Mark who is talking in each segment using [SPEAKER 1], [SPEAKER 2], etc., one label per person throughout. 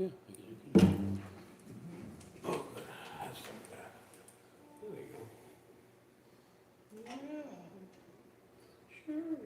[SPEAKER 1] Yeah, I guess you can. Oh, good. That's not bad. There you go. Yeah, sure.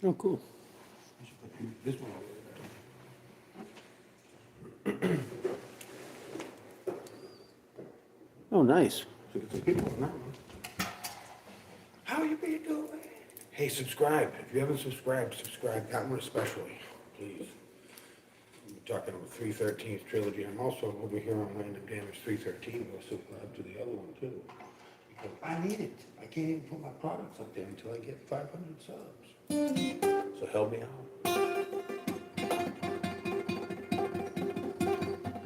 [SPEAKER 1] Oh, cool. I should put this one over there. Oh, nice. So get some people on that one. How you be doing? Hey, subscribe. If you haven't subscribed, subscribe. That one especially, please. I'm talking about 313's Trilogy. I'm also over here on Random Damage 313. Go subscribe to the other one, too. Because I need it. I can't even put my products up there until I get 500 subs. So help me out. I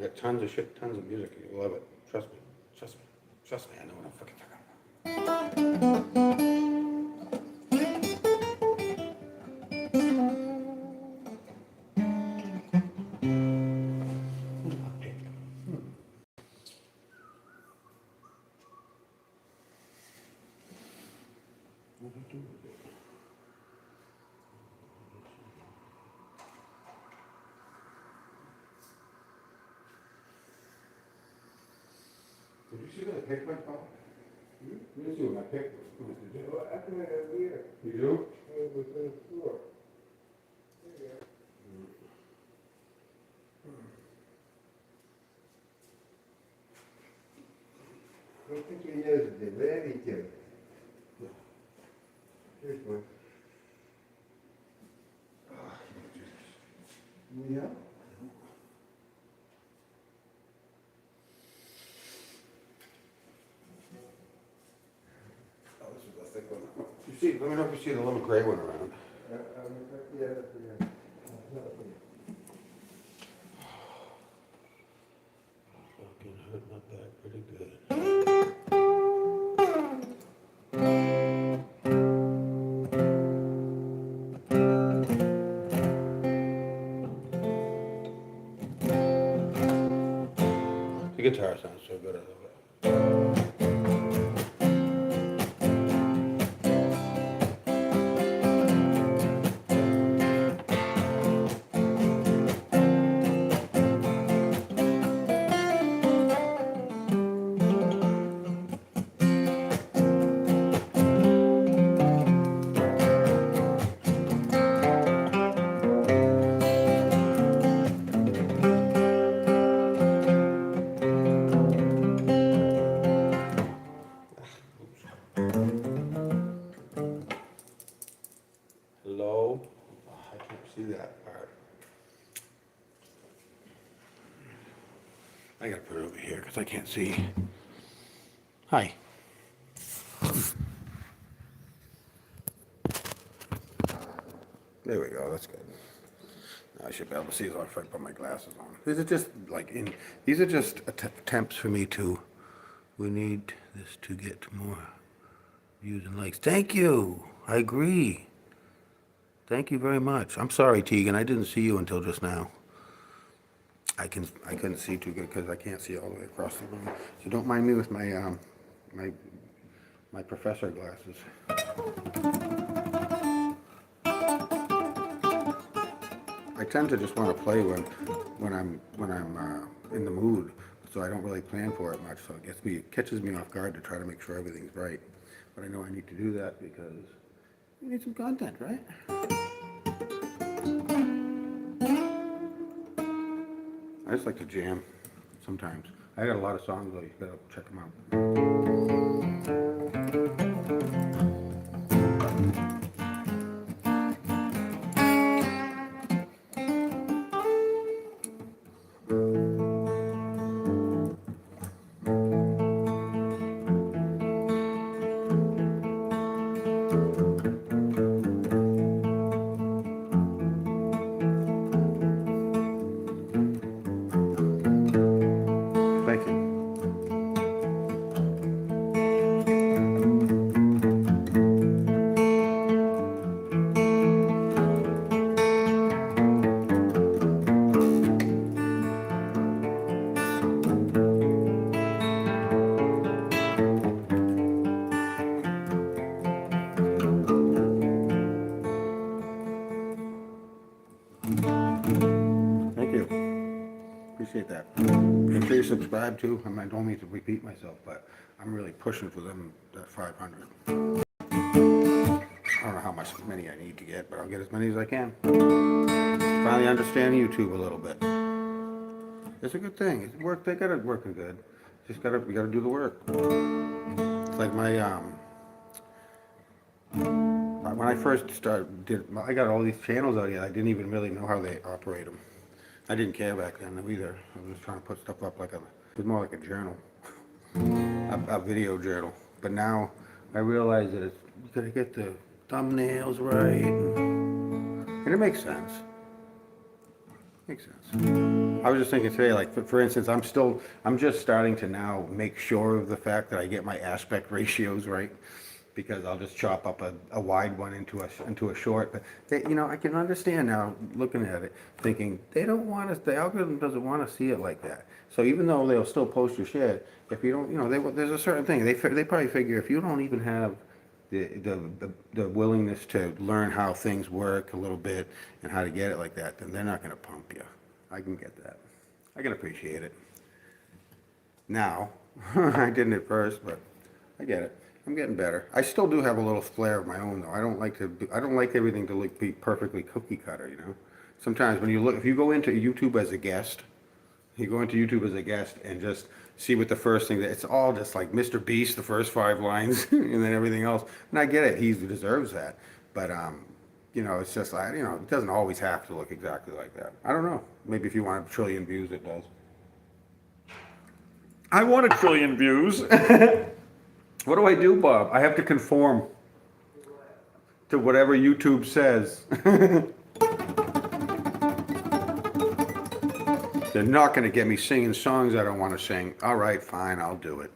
[SPEAKER 1] got tons of shit, tons of music. You love it. Trust me. Trust me. Trust me. I know what I'm fucking talking about. What do I do with it? Did you see what I picked my phone? You didn't see what I picked? Did you?
[SPEAKER 2] Well, I think I have here.
[SPEAKER 1] You do?
[SPEAKER 2] It was in the store. There you go. Don't think your nose is in, but I need to. Here's one. Yeah.
[SPEAKER 1] Oh, this is the thick one. You see, let me know if you see the little gray one around.
[SPEAKER 2] Yeah, yeah.
[SPEAKER 1] Fucking hurt my back pretty good. The guitar sounds so good, I love it. Hello? Oh, I can't see that part. I gotta put it over here because I can't see. Hi. There we go, that's good. Now I should be able to see as if I put my glasses on. These are just these are just attempts for me to, we need this to get more views and likes. Thank you, I agree. Thank you very much. I'm sorry, Tegan, I didn't see you until just now. I couldn't see too good because I can't see all the way across the room. So don't mind me with my my professor glasses. I tend to just want to play when I'm in the mood, so I don't really plan for it much. So it catches me off guard to try to make sure everything's right. But I know I need to do that because we need some content, right? I just like to jam sometimes. I got a lot of songs though. You gotta check them out. Thank you. Thank you. Appreciate that. Make sure you subscribe too. I don't mean to repeat myself, but I'm really pushing for them that 500. I don't know how many I need to get, but I'll get as many as I can. Finally understand YouTube a little bit. It's a good thing. It's work. They got it working good. We gotta do the work. It's like when I first I got all these channels out here. I didn't even really know how they operate them. I didn't care back then either. I was just trying to put stuff up it was more like a journal, a video journal. But now I realize that you gotta get the thumbnails right, and it makes sense. Makes sense. I was just thinking today, like for instance, I'm just starting to now make sure of the fact that I get my aspect ratios right, because I'll just chop up a wide one into a short. But I can understand now looking at it, thinking the algorithm doesn't want to see it like that. So even though they'll still post your shit, if you don't, there's a certain thing they probably figure if you don't even have the willingness to learn how things work a little bit and how to get it like that, then they're not going to pump you. I can get that. I can appreciate it. Now, I didn't at first, but I get it. I'm getting better. I still do have a little flair of my own, though. I don't like everything to be perfectly cookie cutter. Sometimes if you go into YouTube as a guest, You go into YouTube as a guest and just see what the first thing that it's all just like Mr. Beast, the first 5 lines, and then everything else. And I get it, he deserves that. But it's just like it doesn't always have to look exactly like that. I don't know. Maybe if you want a trillion views, it does. I want a trillion views. What do I do, Bob? I have to conform to whatever YouTube says. They're not going to get me singing songs I don't want to sing. All right, fine, I'll do it.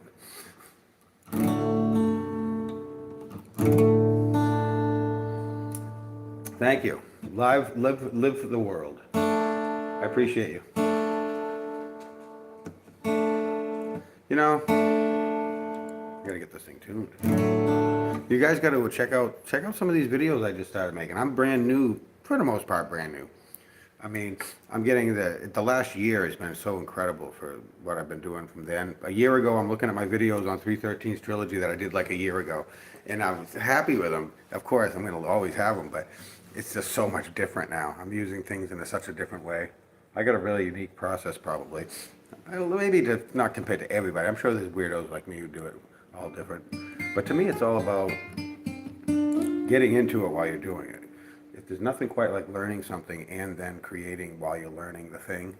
[SPEAKER 1] Thank you. Live for the world. I appreciate you. I gotta get this thing tuned. You guys got to check out some of these videos I just started making. I'm brand new, for the most part, brand new. I mean, I'm getting the last year has been so incredible for what I've been doing from then. A year ago, I'm looking at my videos on 313sTrilogy that I did like a year ago, and I was happy with them. Of course, I'm going to always have them, but it's just so much different now. I'm using things in such a different way. I got a really unique process, probably. Maybe not compared to everybody. I'm sure there's weirdos like me who do it all different. But to me, it's all about getting into it while you're doing it. There's nothing quite like learning something and then creating while you're learning the thing.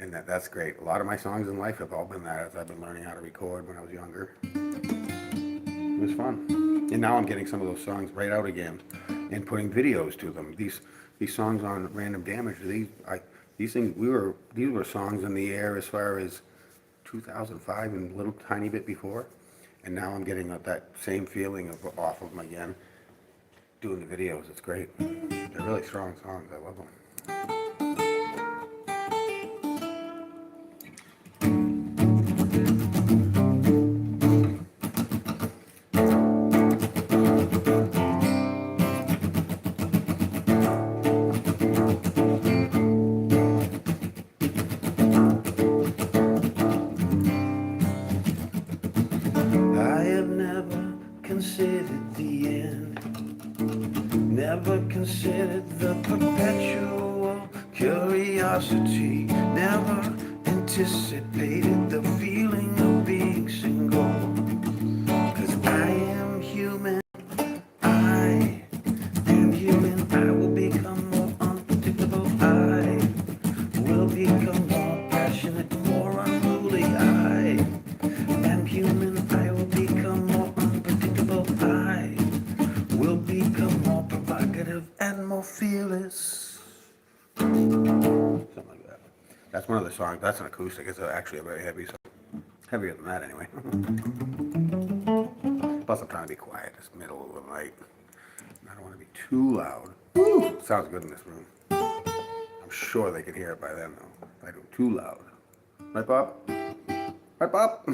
[SPEAKER 1] And that's great. A lot of my songs in life have all been that, as I've been learning how to record when I was younger. It was fun. And now I'm getting some of those songs right out again and putting videos to them. These songs on Random Damage, these were songs in the air as far as 2005 and a little tiny bit before. And now I'm getting that same feeling off of them again. Doing the videos, it's great. They're really strong songs. I love them. I have never considered the end. Never considered the perpetual curiosity. Never anticipated the feeling of being single. 'Cause I am human. I am human. I will become more unpredictable. I will become more passionate, more unruly. I am human. I will become more unpredictable. I will become more provocative and more fearless. Something like that. That's one of the songs. That's an acoustic. It's actually a very heavy song. Heavier than that, anyway. Plus, I'm trying to be quiet. It's middle of the night. I don't want to be too loud. Woo! Sounds good in this room. I'm sure they can hear it by then, though. If I do too loud. Right, Bob? Right, Bob?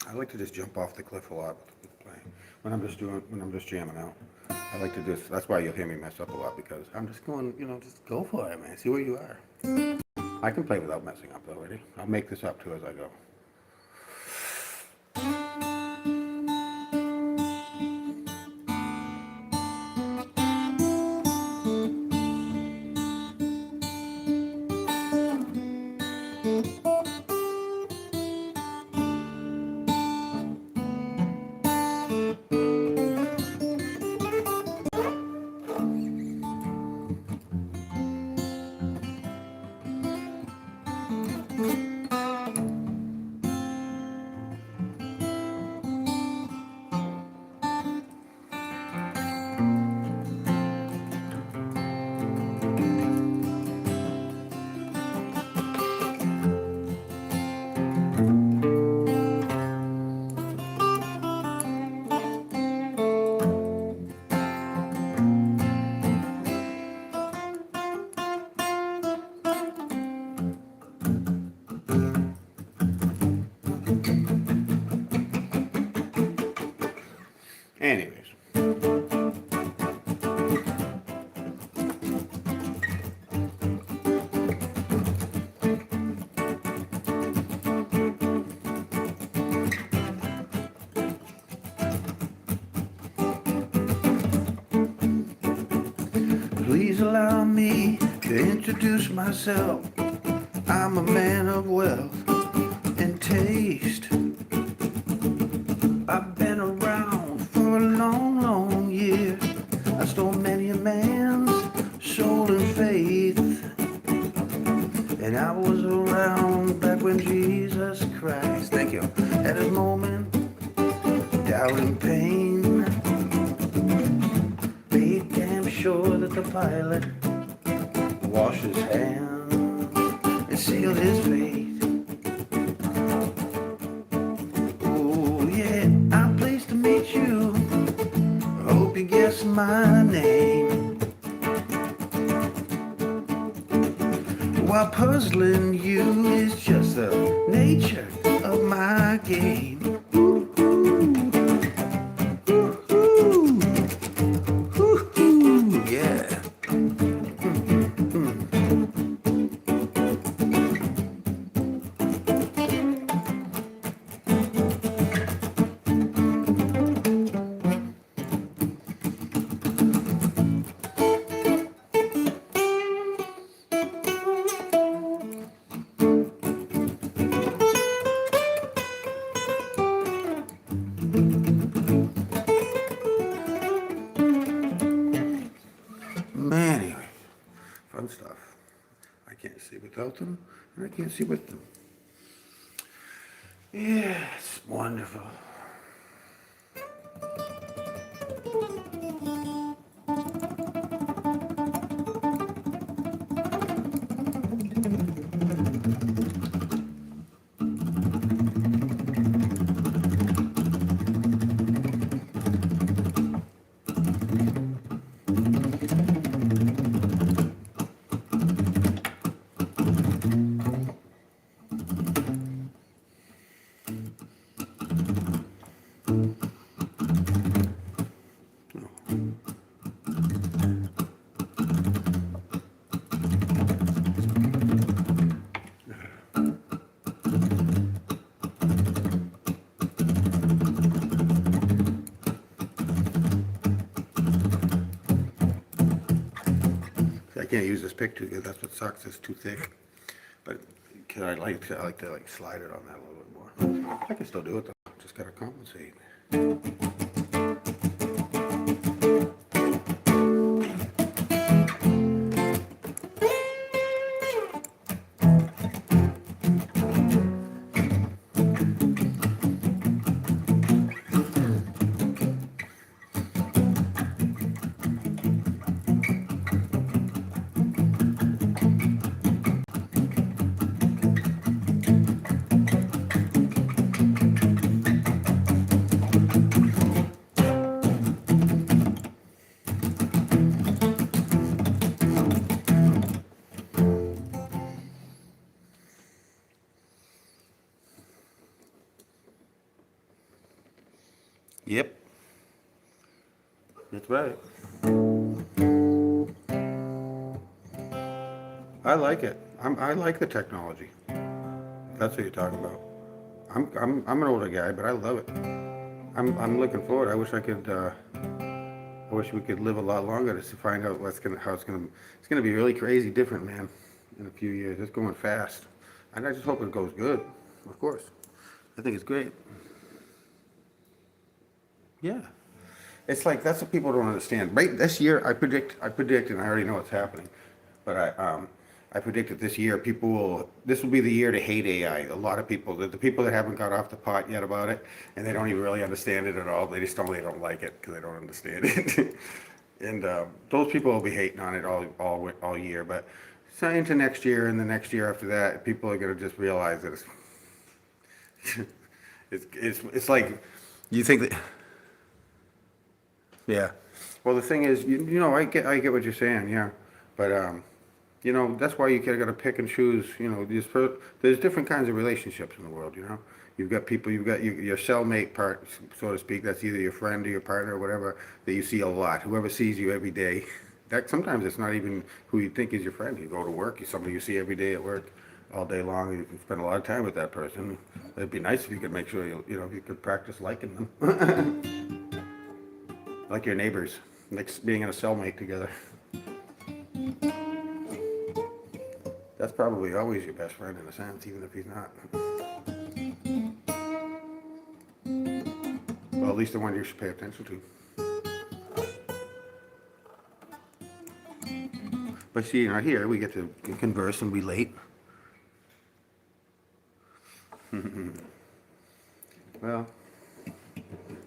[SPEAKER 1] I like to just jump off the cliff a lot with playing. When I'm just jamming out. I like to just, that's why you'll hear me mess up a lot, because I'm just going, just go for it, man. See where you are. I can play without messing up though, ready? I'll make this up too as I go. Anyways. Please allow me to introduce myself. I'm a man of wealth and taste. I've been around for a long, long year. I stole many a man's soul and faith. And I was around back when Jesus Christ, thank you, had his moment, doubt and pain. Made damn sure that the pilot washed his hands and sealed his fate. Oh yeah, I'm pleased to meet you. I hope you guess my name. While puzzling you is just the nature of my game. Ooh, ooh. Ooh, ooh. Ooh, ooh. Yeah. Anyway, fun stuff. I can't see without them, and I can't see with them. Yeah, it's wonderful. I can't use this pick too good. That's what sucks. It's too thick. But I like to slide it on that a little bit more. I can still do it though. Just gotta compensate. Yep. That's right. I like it. I like the technology. That's what you're talking about. I'm an older guy, but I love it. I'm looking forward. I wish I could. I wish we could live a lot longer to find out how it's gonna be really crazy different, man. In a few years, it's going fast, and I just hope it goes good. Of course, I think it's great. Yeah, it's like that's what people don't understand. Right, this year I predict, and I already know what's happening, but I predict that this year this will be the year to hate AI. A lot of people, the people that haven't got off the pot yet about it, and they don't even really understand it at all. They don't like it because they don't understand it. And those people will be hating on it all year. But so into next year and the next year after that, people are gonna just realize that it's like you think that. Yeah. Well, the thing is, I get what you're saying, yeah, but that's why you got to pick and choose. There's different kinds of relationships in the world. You've got people, you've got your cellmate part, so to speak. That's either your friend or your partner or whatever that you see a lot. Whoever sees you every day. That sometimes it's not even who you think is your friend. You go to work, somebody you see every day at work, all day long. You can spend a lot of time with that person. It'd be nice if you could make sure if you could practice liking them. Like your neighbors, like being in a cellmate together. That's probably always your best friend in a sense, even if he's not. Well, at least the one you should pay attention to. But see, here we get to converse and relate. Well,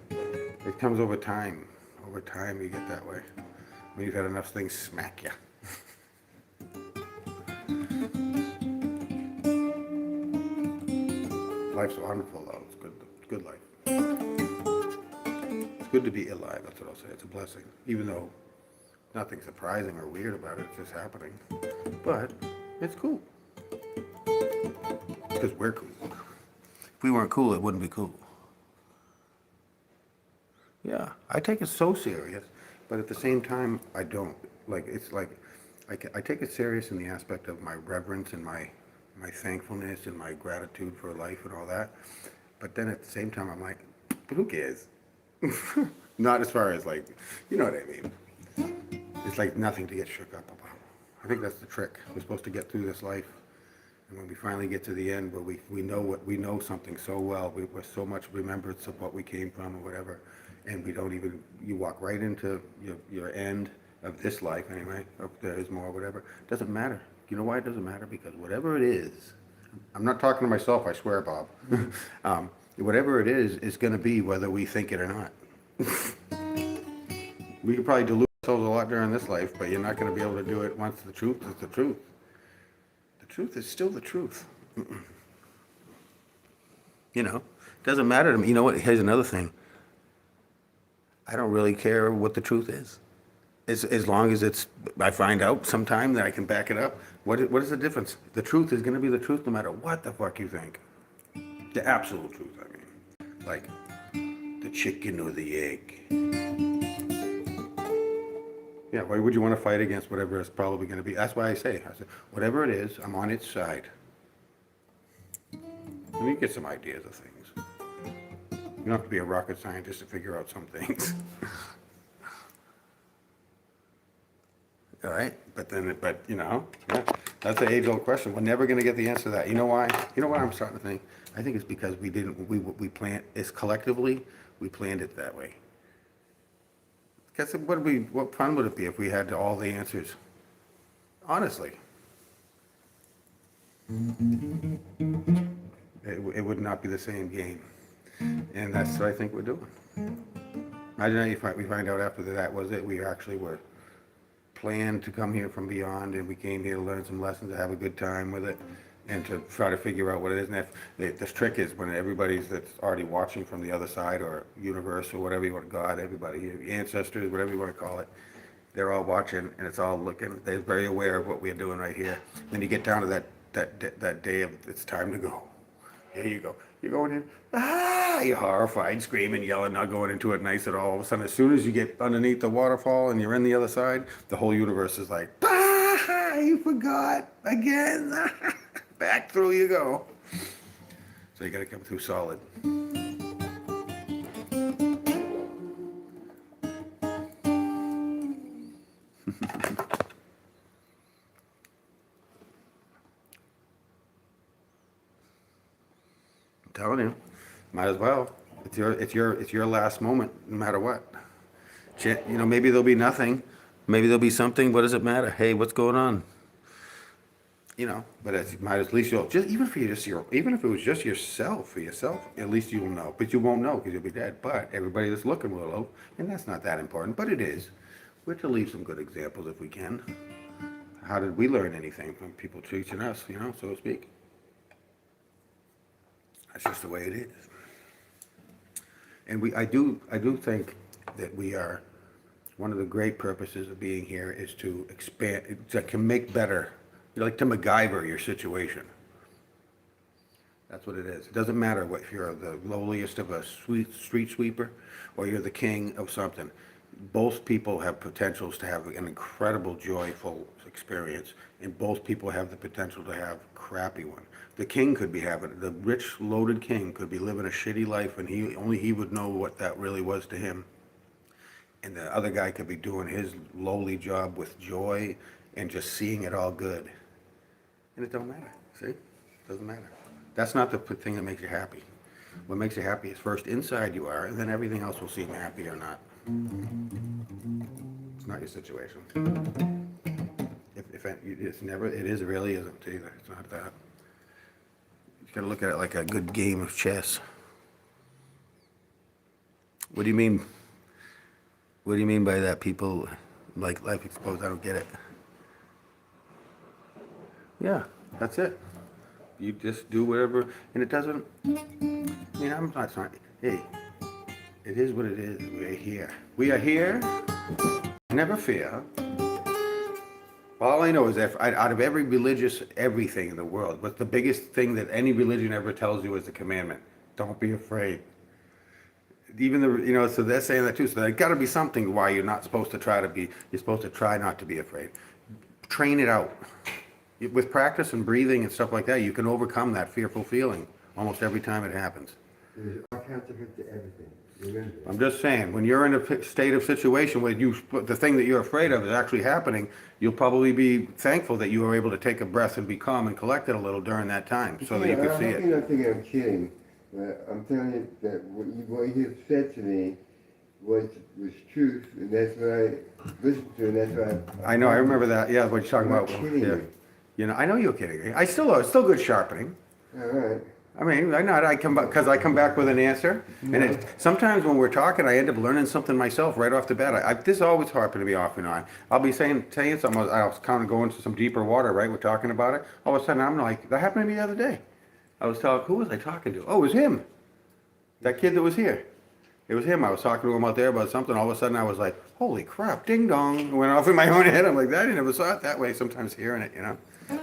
[SPEAKER 1] it comes over time. Over time, you get that way. When you've had enough things smack you. Life's wonderful, though. It's good life. It's good to be alive, that's what I'll say. It's a blessing. Even though nothing surprising or weird about it, it's just happening. But it's cool. Because we're cool. If we weren't cool, it wouldn't be cool. Yeah, I take it so serious, but at the same time, I don't. It's like, I take it serious in the aspect of my reverence and my thankfulness and my gratitude for life and all that. But then at the same time, I'm like, but who cares? Not as far as you know what I mean. It's like nothing to get shook up about. I think that's the trick. We're supposed to get through this life, and when we finally get to the end, where we know something so well, we're so much remembrance of what we came from or whatever, and you walk right into your end of this life anyway, or there is more, whatever. It doesn't matter. You know why it doesn't matter? Because whatever it is, I'm not talking to myself, I swear, Bob. Whatever it is going to be whether we think it or not. We could probably delude ourselves a lot during this life, but you're not going to be able to do it once the truth is the truth. The truth is still the truth. It doesn't matter to me. You know what? Here's another thing. I don't really care what the truth is. As long as I find out sometime that I can back it up. What is the difference? The truth is going to be the truth no matter what the fuck you think. The absolute truth, I mean. Like, the chicken or the egg. Yeah, why would you want to fight against whatever it's probably going to be? That's why I say, whatever it is, I'm on its side. Let me get some ideas of things. You don't have to be a rocket scientist to figure out some things. All right, but yeah, that's the age-old question. We're never going to get the answer to that. You know why? You know what I'm starting to think? I think it's because we planned, it's collectively, we planned it that way. Guess what fun would it be if we had all the answers? Honestly. It would not be the same game. And that's what I think we're doing. Imagine if we find out after that was it, we actually were planned to come here from beyond, and we came here to learn some lessons, to have a good time with it, and to try to figure out what it is. And this trick is when everybody's that's already watching from the other side, or universe, or whatever you want, God, everybody, your ancestors, whatever you want to call it, they're all watching, and it's all looking. They're very aware of what we're doing right here. Then you get down to that day of it's time to go. Here you go. You're going in, you're horrified, screaming, yelling, not going into it nice at all. All of a sudden, as soon as you get underneath the waterfall and you're in the other side, the whole universe is like, you forgot again. Back through you go. So you got to come through solid. I'm telling you, might as well. It's your last moment, no matter what. You know, maybe there'll be nothing, maybe there'll be something. What does it matter? Hey, what's going on? You know, but it might at least you'll just even if you just even if it was just yourself for yourself, at least you'll know. But you won't know because you'll be dead. But everybody that's looking will know, and that's not that important. But it is. We're to leave some good examples if we can. How did we learn anything from people teaching us? You know, so to speak. That's just the way it is. And I do think that we are, one of the great purposes of being here is to expand, to make better, like to MacGyver your situation. That's what it is. It doesn't matter if you're the lowliest of a street sweeper or you're the king of something. Both people have potentials to have an incredible, joyful experience, and both people have the potential to have a crappy one. The king could be having, the rich, loaded king could be living a shitty life, and only he would know what that really was to him. And the other guy could be doing his lowly job with joy and just seeing it all good. And it don't matter, see? It doesn't matter. That's not the thing that makes you happy. What makes you happy is first inside you are, and then everything else will seem happy or not. It's not your situation. If it's never, it really isn't either. It's not that. You gotta look at it like a good game of chess. What do you mean? What do you mean by that? People like life exposed? I don't get it. Yeah, that's it. You just do whatever, and it doesn't. I mean, I'm not trying. Hey, it is what it is. We are here. We are here. Never fear. All I know is that out of every religious everything in the world, what's the biggest thing that any religion ever tells you is the commandment? Don't be afraid. Even so they're saying that too. So there's got to be something why you're not supposed to try to be. You're supposed to try not to be afraid. Train it out. With practice and breathing and stuff like that, you can overcome that fearful feeling almost every time it happens.
[SPEAKER 2] There's all kinds of hint to everything. Remember.
[SPEAKER 1] I'm just saying, when you're in a state of situation where the thing that you're afraid of is actually happening, you'll probably be thankful that you were able to take a breath and be calm and collected a little during that time so that you could see it.
[SPEAKER 2] You're not thinking I'm kidding. I'm telling you that what you have said to me was truth, and that's what I listened to, and that's what
[SPEAKER 1] I know, I remember that. Yeah, what you're talking about.
[SPEAKER 2] Kidding
[SPEAKER 1] Yeah.
[SPEAKER 2] you.
[SPEAKER 1] You know, I know you're kidding. It's still good sharpening.
[SPEAKER 2] All right.
[SPEAKER 1] I mean, I come back with an answer, and sometimes when we're talking, I end up learning something myself right off the bat. This always happened to me off and on. I'll be saying something, I'll kind of go into some deeper water, right? We're talking about it. All of a sudden, I'm like, that happened to me the other day. I was telling, who was I talking to? Oh, it was him. That kid that was here. It was him. I was talking to him out there about something. All of a sudden, I was like, holy crap, ding dong. It went off in my own head. I'm like, I never saw it that way. Sometimes hearing it, you know.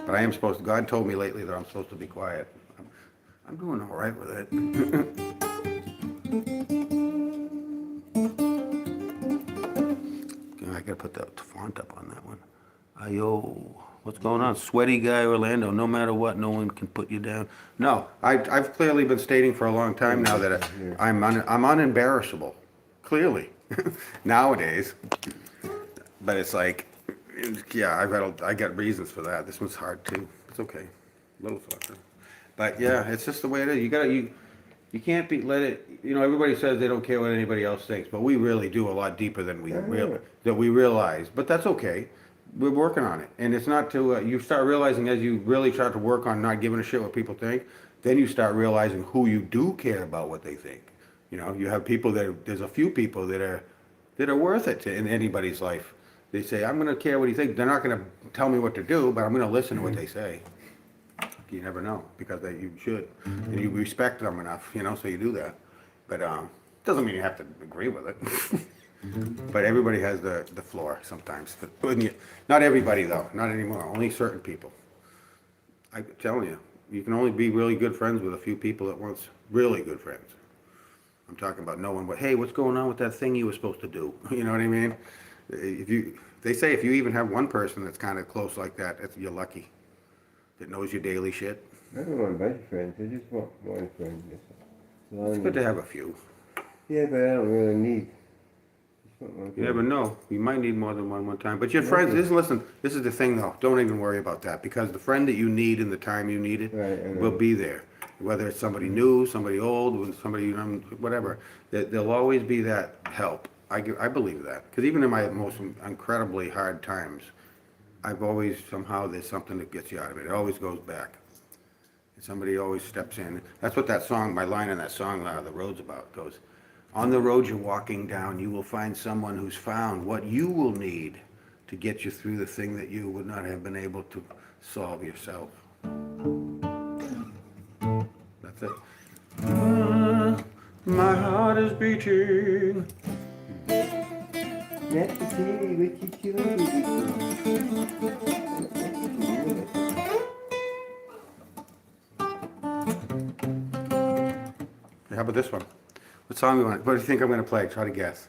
[SPEAKER 1] But I am supposed to, God told me lately that I'm supposed to be quiet. I'm doing all right with it. I gotta put that font up on that one. Ayo, what's going on? Sweaty guy, Orlando. No matter what, no one can put you down. No, I've clearly been stating for a long time now that I'm unembarrassable. Clearly, nowadays. But it's like, yeah, I got reasons for that. This one's hard too. It's okay, a little softer. But yeah, it's just the way it is. You can't let it. You know, everybody says they don't care what anybody else thinks, but we really do a lot deeper than we realize. But that's okay. We're working on it, and it's not to. You start realizing as you really start to work on not giving a shit what people think, then you start realizing who you do care about what they think. You know, you have people there's a few people that are worth it in anybody's life. They say, I'm going to care what you think. They're not going to tell me what to do, but I'm going to listen to what they say. You never know, because you should. And you respect them enough, you know, so you do that. But doesn't mean you have to agree with it. But everybody has the floor sometimes. But not everybody, though. Not anymore. Only certain people. I'm telling you. you can only be really good friends with a few people at once. Really good friends. I'm talking about knowing hey, what's going on with that thing you were supposed to do? You know what I mean? They say if you even have one person that's kind of close like that, you're lucky. That knows your daily shit.
[SPEAKER 2] I don't want a bunch of friends. I just want one friend.
[SPEAKER 1] It's good to have a few.
[SPEAKER 2] Yeah, but I don't really need.
[SPEAKER 1] You never know. You might need more than one time. But your friends, listen, this is the thing though. Don't even worry about that because the friend that you need in the time you need it will be there. Whether it's somebody new, somebody old, somebody, whatever. There'll always be that help. I believe that. Because even in my most incredibly hard times, I've always, somehow there's something that gets you out of it. It always goes back. And somebody always steps in. That's what that song, my line in that song, The Road's about, goes. On the road you're walking down, you will find someone who's found what you will need to get you through the thing that you would not have been able to solve yourself. That's it. My heart is beating.
[SPEAKER 2] That's the thing, what you
[SPEAKER 1] How about this one? What song what do you think I'm going to play? Try to guess.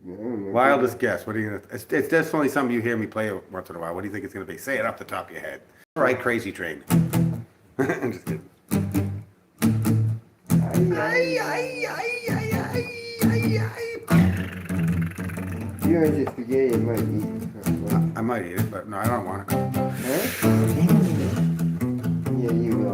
[SPEAKER 1] Wildest guess. What are you going to? It's definitely something you hear me play once in a while. What do you think it's going to be? Say it off the top of your head. All right, Crazy Train. I'm just kidding.
[SPEAKER 2] You don't just forget it, might eat it.
[SPEAKER 1] I might eat it, but no, I don't want it.
[SPEAKER 2] Huh? Yeah, you will.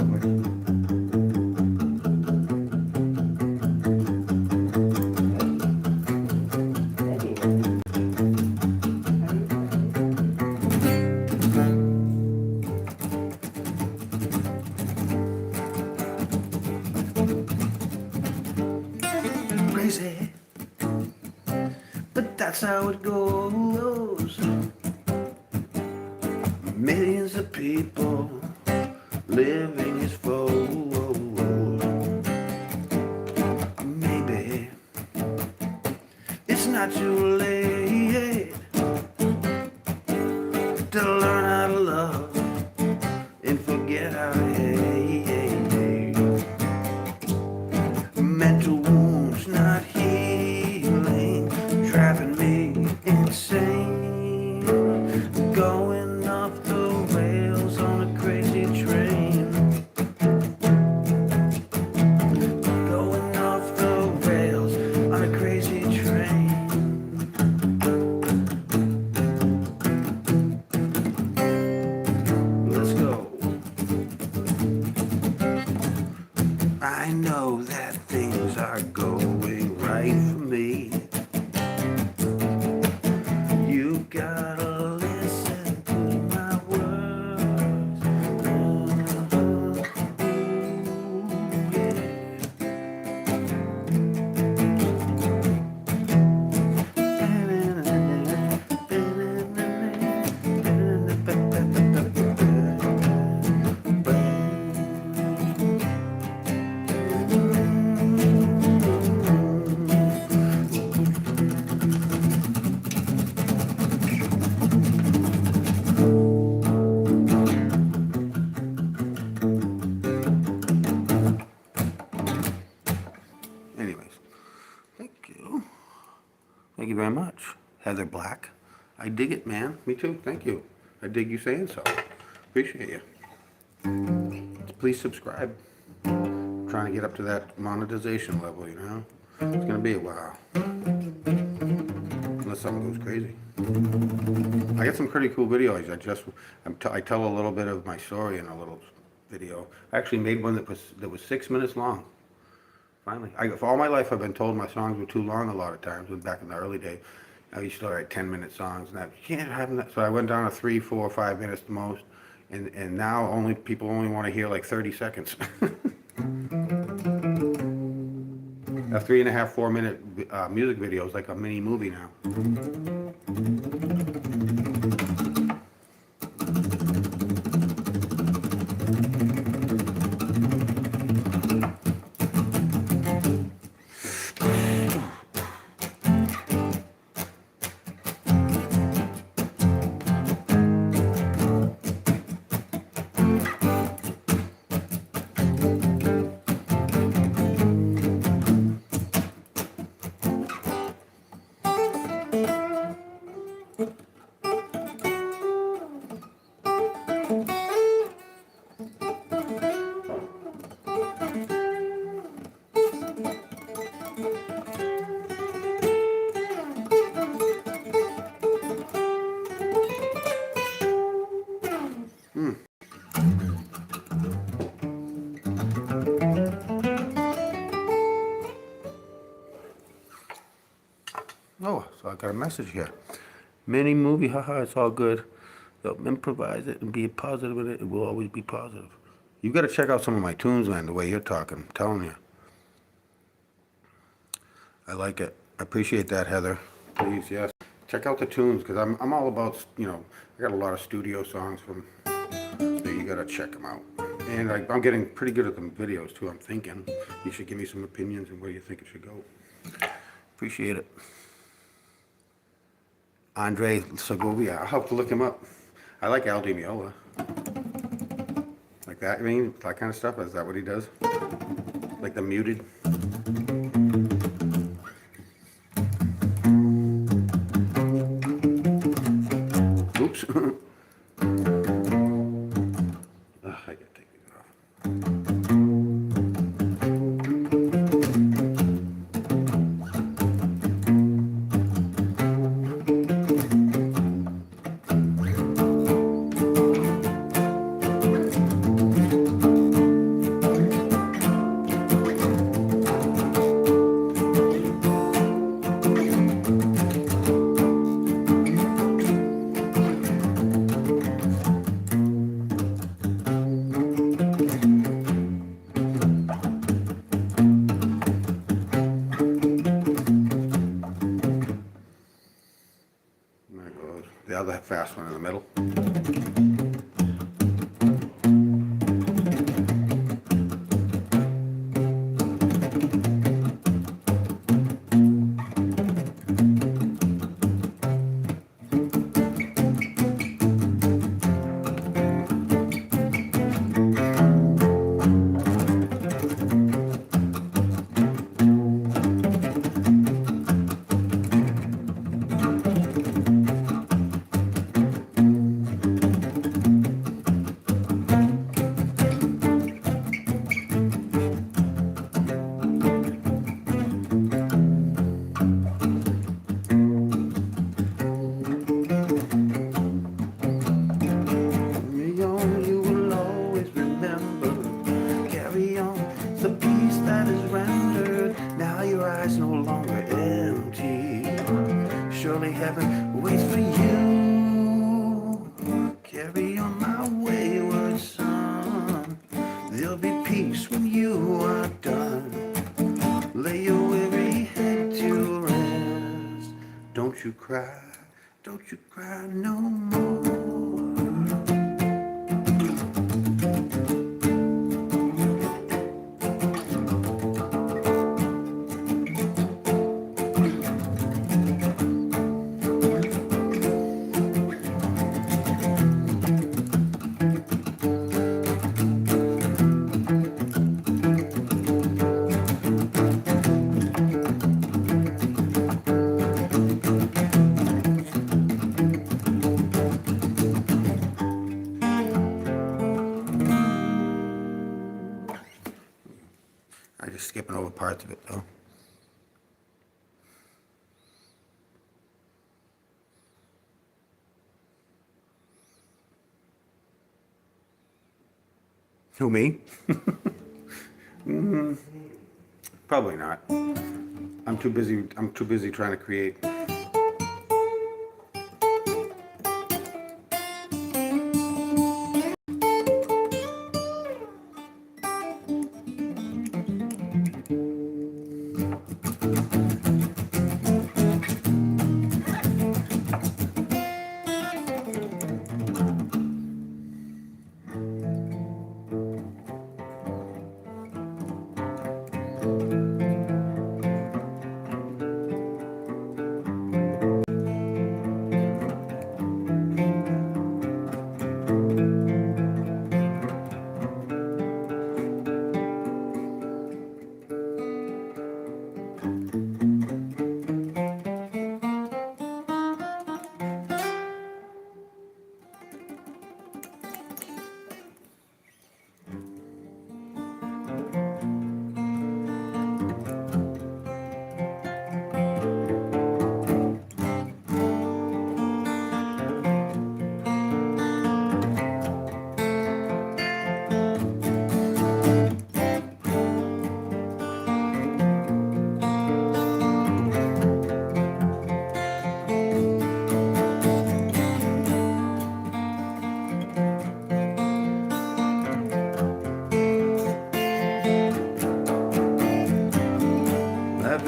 [SPEAKER 1] Crazy, but that's how it goes. Millions of people living as foes. Maybe it's not too late to learn how to love and forget how to hate. Mental wounds not healing, driving me insane. Going off the rails on a crazy train. Going off the rails on a crazy train. Let's go. I know that things are going right for me. You gotta listen to my words. Anyways, thank you. Thank you very much. Heather Black. I dig it, man. Me too. Thank you. I dig you saying so. Appreciate you. Please subscribe. I'm trying to get up to that monetization level, you know? It's going to be a while. Unless something goes crazy. I got some pretty cool videos. I tell a little bit of my story in a little video. I actually made one that was 6 minutes long. Finally, for all my life, I've been told my songs were too long a lot of times. Back in the early days, I used to write 10-minute songs, and you can't have that. So I went down to 3, 4, 5 minutes the most, and now people only want to hear like 30 seconds. A 3.5, 4-minute music video is like a mini movie now. got a message here. Mini movie, haha, it's all good. They'll improvise it and be positive in it. It will always be positive. You got to check out some of my tunes, man, the way you're talking. I'm telling you. I like it. I appreciate that, Heather. Please, yes. Check out the tunes, because I'm all about, you know, I got a lot of studio songs from, so you got to check them out. And I'm getting pretty good at the videos, too. I'm thinking you should give me some opinions on where you think it should go. Appreciate it. Andre Segovia. I'll have to look him up. I like Al Di Meola. Like that, I mean, that kind of stuff. Is that what he does? Like the muted? Oops. I gotta take these off. There goes the other fast one in the middle. Carry on, you will always remember. Carry on, the peace that is rendered. Now your eyes no longer empty. Surely heaven waits for you. Carry on, my wayward son. There'll be peace when you are done. Lay your weary head to rest. Don't you cry no more. I'm just skipping over parts of it, though. Who, me? Probably not. I'm too busy trying to create.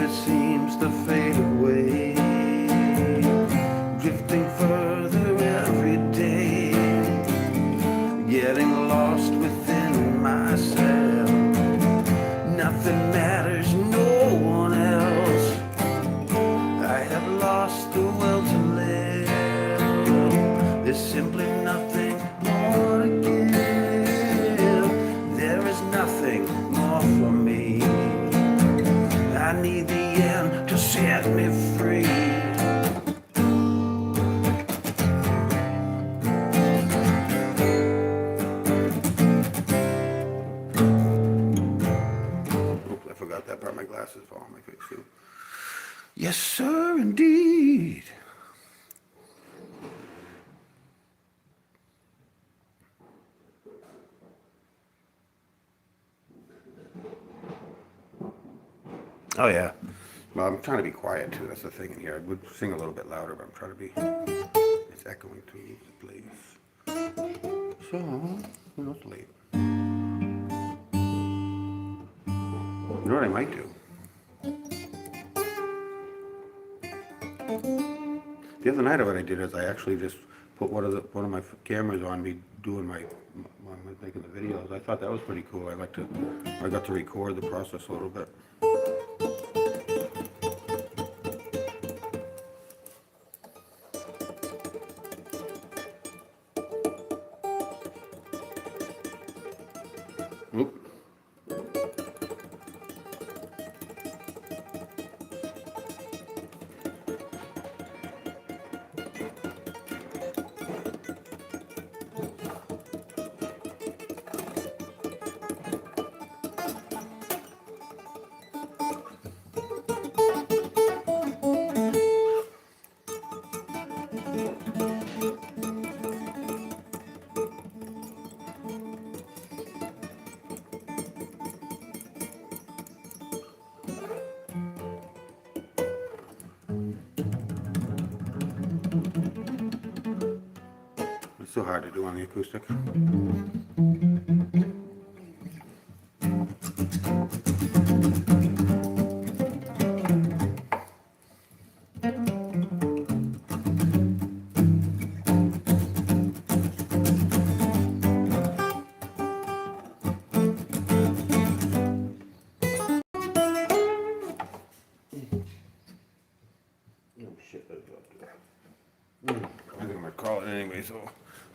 [SPEAKER 1] it seems to fade away, drifting further every day, getting lost within myself. Nothing matters, no one else. I have lost the will to live. There's simply nothing more to give. There is nothing more for me. I need the end to set me free. Oops, I forgot that part. My glasses fall on my face too. Yes, sir, indeed. Oh, yeah. Well, I'm trying to be quiet, too. That's the thing in here. I would sing a little bit louder, but I'm trying to be... It's echoing through the place. So, you know, it's late. You know what I might do? The other night, what I did is I actually just put one of my cameras on me doing when I was making the videos. I thought that was pretty cool. I got to record the process a little bit. Oop. It's so hard to do on the acoustic. Oh shit, that's up there. I think I'm gonna call it anyway, so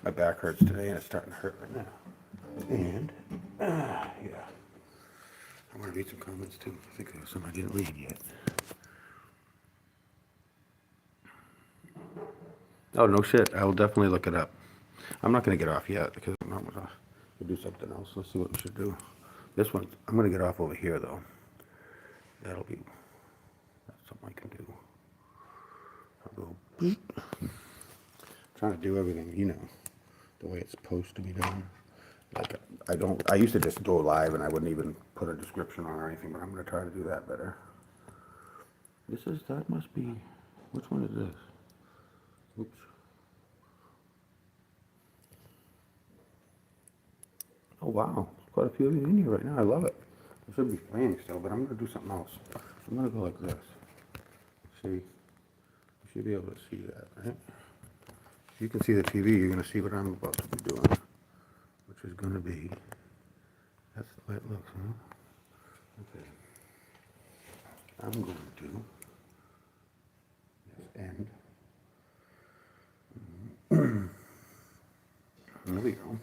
[SPEAKER 1] my back hurts today and it's starting to hurt right now. And, yeah. I want to read some comments too. I think there's some I didn't read yet. Oh, no shit. I will definitely look it up. I'm not gonna get off yet because I'm not gonna do something else. Let's see what we should do. This one, I'm gonna get off over here though. That's something I can do. I'll go beep. Trying to do everything, you know, the way it's supposed to be done. Like I used to just go live and I wouldn't even put a description on or anything, but I'm gonna try to do that better. That must be, which one is this? Oops. Oh wow, there's quite a few of you in here right now. I love it. I should be playing still, but I'm gonna do something else. I'm gonna go like this. See, you should be able to see that, right? If you can see the TV, you're gonna see what I'm about to be doing, which is gonna be, that's the way it looks, huh? Okay. I'm going to just end. There we go.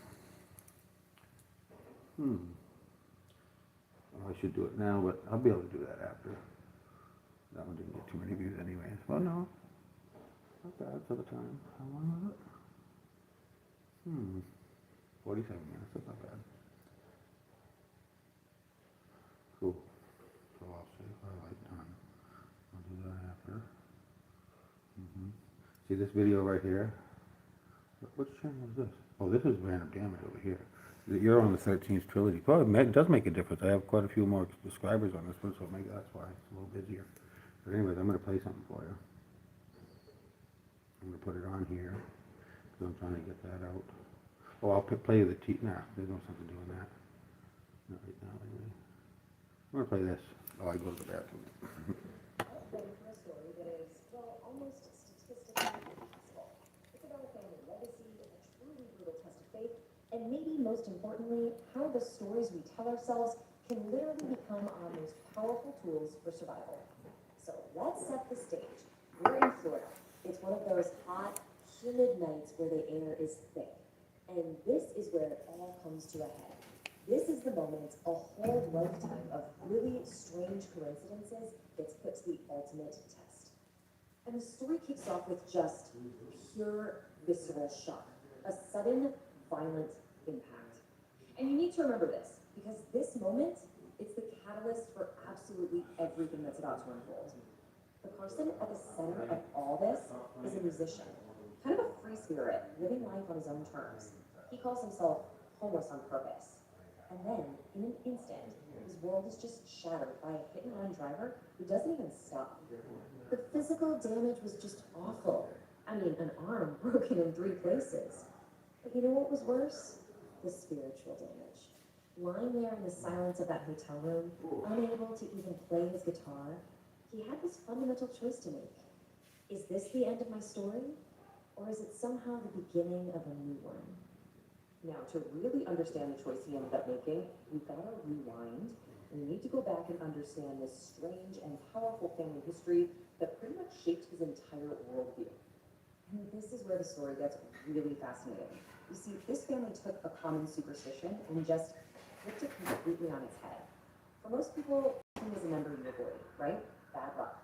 [SPEAKER 1] Well, I should do it now, but I'll be able to do that after. That one didn't get too many views anyways. Well, no. Not bad for the time. How long was it? 47 minutes. That's not bad. Cool. So I'll save highlight done. I'll do that after. See this video right here? Which channel is this? Oh, this is Random Damage over here. You're on the 313sTrilogy. Well, it does make a difference. I have quite a few more subscribers on this one, so that's why it's a little busier. But anyways, I'm going to play something for you. I'm going to put it on here, because I'm trying to get that out. Oh, I'll play the nah, there's no sense in doing that. Not right now, anyway. I'm going to play this. Oh, I go to the bathroom.
[SPEAKER 3] ready for a story that is, well, almost statistically impossible. It's about a family legacy, a truly brutal test of faith, and maybe most importantly, how the stories we tell ourselves can literally become our most powerful tools for survival. So let's set the stage. We're in Florida. It's one of those hot, humid nights where the air is thick. And this is where it all comes to a head. This is the moment a whole lifetime of really strange coincidences gets put to the ultimate test. And the story kicks off with just pure visceral shock, a sudden, violent impact. And you need to remember this, because this moment, it's the catalyst for absolutely everything that's about to unfold. The person at the center of all this is a musician, kind of a free spirit, living life on his own terms. He calls himself homeless on purpose. And then, in an instant, his world is just shattered by a hit-and-run driver who doesn't even stop. The physical damage was just awful. I mean, an arm broken in 3 places. But you know what was worse? The spiritual damage. Lying there in the silence of that hotel room, unable to even play his guitar, he had this fundamental choice to make. Is this the end of my story? Or is it somehow the beginning of a new one? Now, to really understand the choice he ended up making, we've got to rewind. We need to go back and understand this strange and powerful family history that pretty much shaped his entire worldview. And this is where the story gets really fascinating. You see, this family took a common superstition and just flipped it completely on its head. For most people, he was a member of your boy, right? Bad luck.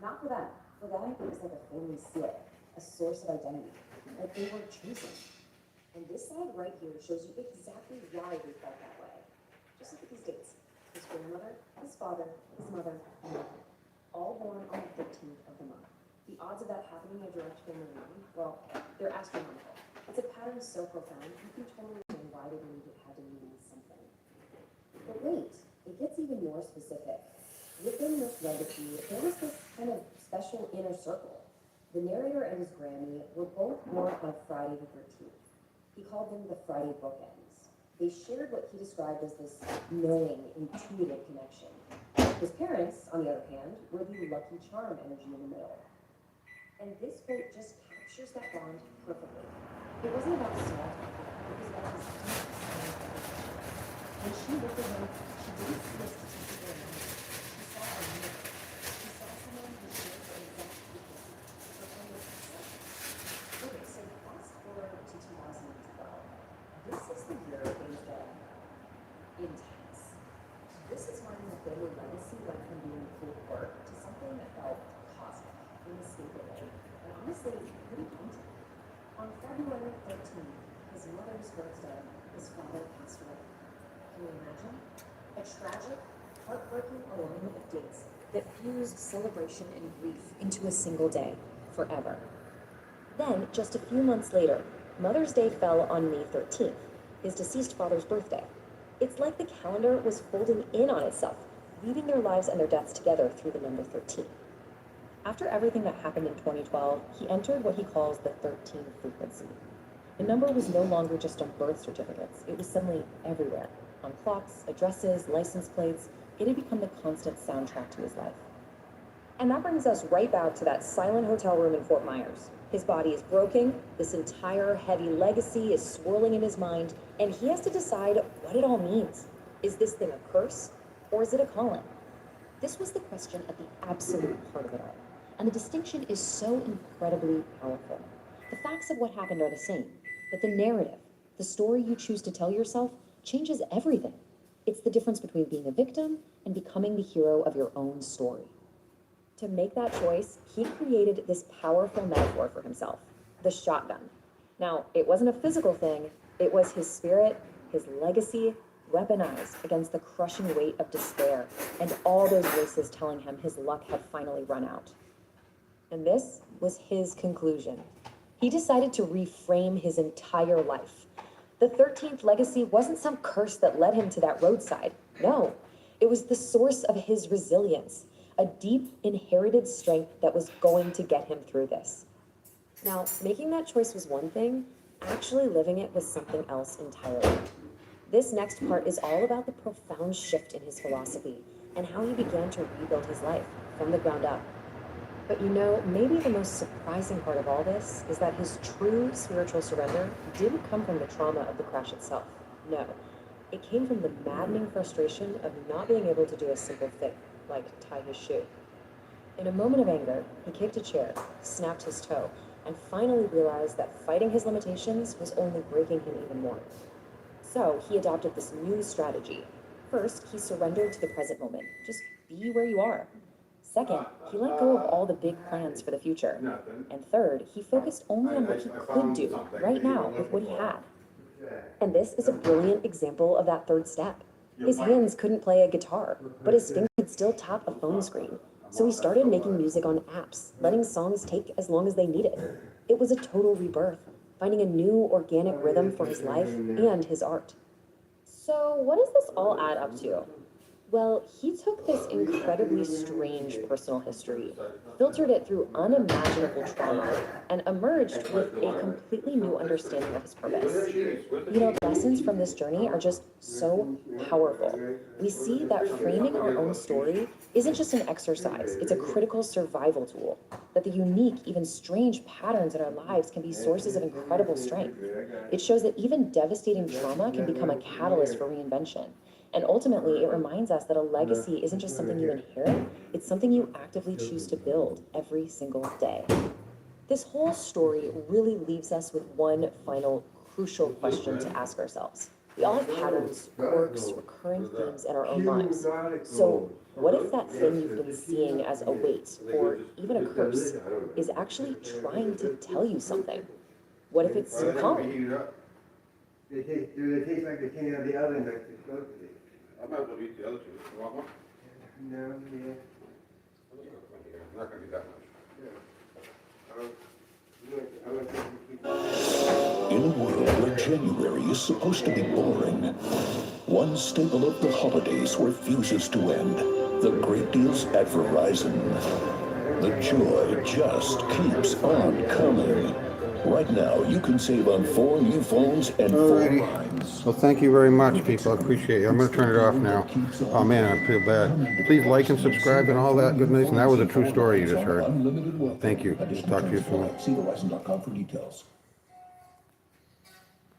[SPEAKER 3] Not for them. For them, it was like a family seal, a source of identity, like they were chosen. And this slide right here shows you exactly why they felt that way. Just look at these dates. His grandmother, his father, his mother, and mother. All born on the 13th of the month. The odds of that happening in a direct family line, well, they're astronomical. It's a pattern so profound, you can totally understand why they believed it had to mean something. But wait, it gets even more specific. Within this legacy, there was this kind of special inner circle. The narrator and his Grammy were both born on Friday the 13th. He called them the Friday bookends. They shared what he described as this knowing, intuitive connection. His parents, on the other hand, were the lucky charm energy in the middle. And this quote just captures that bond perfectly. It wasn't about small talk, it was about his deep connection. When she looked at him, she didn't see a statistical number. She saw a mirror. She saw someone who shared the exact frequency, her family concept. Okay, so fast forward to 2012. This is the year things get intense. This is when the family legacy went from being cool quirk to something that felt cosmic, inescapable, and honestly, pretty haunting. On February 13th, his mother's birthday, his father passed away. Can you imagine? A tragic, heartbreaking alignment of dates that fused celebration and grief into a single day, forever. Then, just a few months later, Mother's Day fell on May 13th, his deceased father's birthday. It's like the calendar was folding in on itself, weaving their lives and their deaths together through the number 13. After everything that happened in 2012, he entered what he calls the 13 frequency. The number was no longer just on birth certificates, it was suddenly everywhere. On clocks, addresses, license plates, it had become the constant soundtrack to his life. And that brings us right back to that silent hotel room in Fort Myers. His body is broken, this entire heavy legacy is swirling in his mind, and he has to decide what it all means. Is this thing a curse, or is it a calling? This was the question at the absolute heart of it all. And the distinction is so incredibly powerful. The facts of what happened are the same, but the narrative, the story you choose to tell yourself, changes everything. It's the difference between being a victim and becoming the hero of your own story. To make that choice, he created this powerful metaphor for himself, the shotgun. Now, it wasn't a physical thing, it was his spirit, his legacy, weaponized against the crushing weight of despair and all those voices telling him his luck had finally run out. And this was his conclusion. He decided to reframe his entire life. The 13th legacy wasn't some curse that led him to that roadside. No, it was the source of his resilience, a deep inherited strength that was going to get him through this. Now, making that choice was one thing, actually living it was something else entirely. This next part is all about the profound shift in his philosophy and how he began to rebuild his life from the ground up. But you know, maybe the most surprising part of all this is that his true spiritual surrender didn't come from the trauma of the crash itself. No, it came from the maddening frustration of not being able to do a simple thing, like tie his shoe. In a moment of anger, he kicked a chair, snapped his toe, and finally realized that fighting his limitations was only breaking him even more. So he adopted this new strategy. First, he surrendered to the present moment. Just be where you are. Second, he let go of all the big plans for the future. And third, he focused only on what he could do right now with what he had. And this is a brilliant example of that third step. His hands couldn't play a guitar, but his fingers could still tap a phone screen. So he started making music on apps, letting songs take as long as they needed. It was a total rebirth, finding a new organic rhythm for his life and his art. So what does this all add up to? Well, he took this incredibly strange personal history, filtered it through unimaginable trauma, and emerged with a completely new understanding of his purpose. You know, lessons from this journey are just so powerful. We see that framing our own story isn't just an exercise, it's a critical survival tool. That the unique, even strange patterns in our lives can be sources of incredible strength. It shows that even devastating trauma can become a catalyst for reinvention. And ultimately, it reminds us that a legacy isn't just something you inherit, it's something you actively choose to build every single day. This whole story really leaves us with one final crucial question to ask ourselves. We all have patterns, quirks, recurring themes in our own lives. So, what if that thing you've been seeing as a weight or even a curse is actually trying to tell you something? What if it's calling?
[SPEAKER 2] Do they taste like they came out of the oven like they're supposed to?
[SPEAKER 1] I might as well eat the other two. You want one?
[SPEAKER 2] No, yeah.
[SPEAKER 1] I'm not gonna be that much.
[SPEAKER 4] In a world where January is supposed to be boring, one staple of the holidays refuses to end. The great deals at Verizon. The joy just keeps on coming. Right now, you can save on 4 new phones and 4
[SPEAKER 1] Alrighty.
[SPEAKER 4] lines.
[SPEAKER 1] Well, thank you very much, people. I appreciate it. I'm going to turn it off now. Oh, man, I feel bad. Please like and subscribe and all that goodness. And that was a true story you just heard. Thank you. Talk to you soon.
[SPEAKER 4] See Verizon.com for details.